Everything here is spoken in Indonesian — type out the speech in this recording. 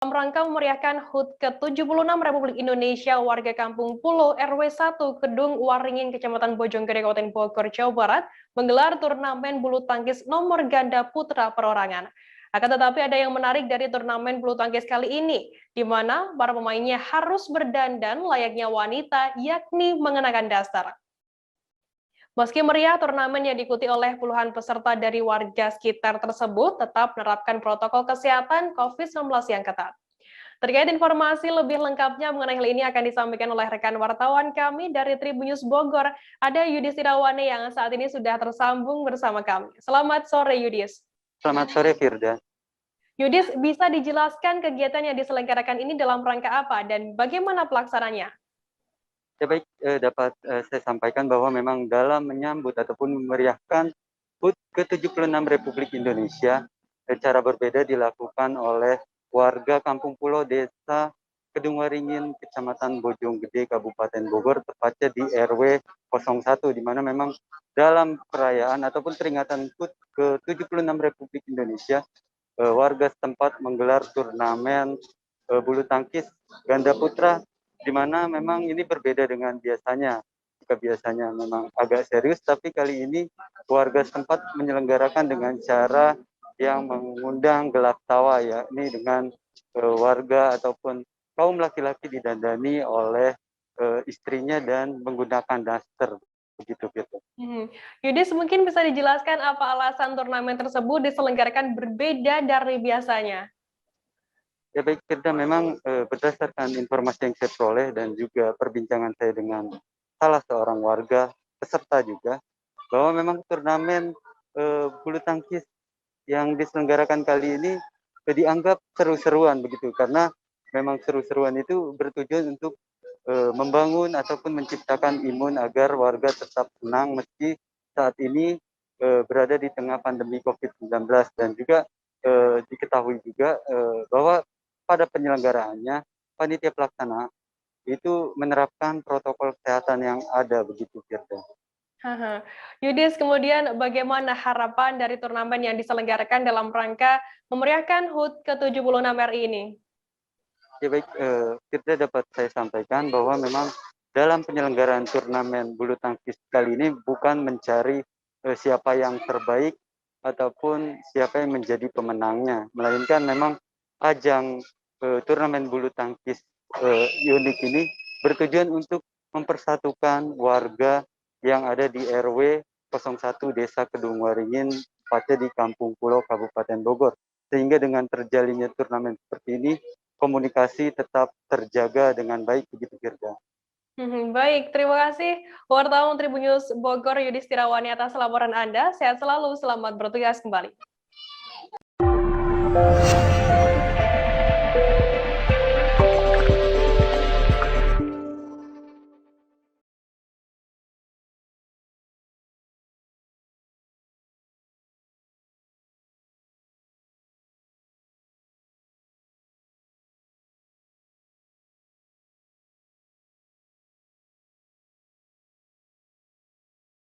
Dalam rangka memeriahkan HUT ke-76 Republik Indonesia, warga Kampung Pulo RW 1 Kedung Waringin, Kecamatan Bojonggede, Kabupaten Bogor, Jawa Barat, menggelar turnamen bulu tangkis nomor ganda putra perorangan. Akan tetapi ada yang menarik dari turnamen bulu tangkis kali ini, di mana para pemainnya harus berdandan layaknya wanita, yakni mengenakan daster. Meski meriah, turnamen yang diikuti oleh puluhan peserta dari warga sekitar tersebut tetap menerapkan protokol kesehatan COVID-19 yang ketat. Terkait informasi lebih lengkapnya mengenai hal ini akan disampaikan oleh rekan wartawan kami dari Tribunnews Bogor. Ada Yudis Irawane yang saat ini sudah tersambung bersama kami. Selamat sore, Yudis. Selamat sore, Firda. Yudis, bisa dijelaskan kegiatan yang diselenggarakan ini dalam rangka apa dan bagaimana pelaksananya? Ya baik, dapat saya sampaikan bahwa memang dalam menyambut ataupun memeriahkan HUT ke-76 Republik Indonesia, secara berbeda dilakukan oleh warga Kampung Pulo Desa Kedung Waringin, Kecamatan Bojonggede, Kabupaten Bogor, tepatnya di RW 01, di mana memang dalam perayaan ataupun peringatan HUT ke-76 Republik Indonesia, warga setempat menggelar turnamen bulu tangkis ganda putra, di mana memang ini berbeda dengan biasanya. Jika biasanya memang agak serius, tapi kali ini warga setempat menyelenggarakan dengan cara yang mengundang gelak tawa, ya, ini dengan warga ataupun kaum laki-laki didandani oleh istrinya dan menggunakan daster, begitu gitu. Yudis, mungkin bisa dijelaskan apa alasan turnamen tersebut diselenggarakan berbeda dari biasanya? Ya baik, Firda, memang berdasarkan informasi yang saya peroleh dan juga perbincangan saya dengan salah seorang warga peserta juga, bahwa memang turnamen bulu tangkis yang diselenggarakan kali ini dianggap seru-seruan begitu, karena memang seru-seruan itu bertujuan untuk membangun ataupun menciptakan imun agar warga tetap tenang meski saat ini berada di tengah pandemi COVID-19, dan juga diketahui juga bahwa pada penyelenggaraannya panitia pelaksana itu menerapkan protokol kesehatan yang ada, begitu, Firda. Yudis, kemudian bagaimana harapan dari turnamen yang diselenggarakan dalam rangka memeriahkan HUT ke-76 RI ini? Ya baik, Firda, dapat saya sampaikan bahwa memang dalam penyelenggaraan turnamen bulu tangkis kali ini bukan mencari siapa yang terbaik ataupun siapa yang menjadi pemenangnya, melainkan memang ajang turnamen bulu tangkis unik ini bertujuan untuk mempersatukan warga yang ada di RW 01 Desa Kedung Waringin, tepatnya di Kampung Pulo, Kabupaten Bogor. Sehingga dengan terjalinnya turnamen seperti ini, komunikasi tetap terjaga dengan baik, begitu, Firda. Baik, terima kasih wartawan Tribunnews Bogor Yudis Irawane atas laporan Anda. Sehat selalu, selamat bertugas kembali.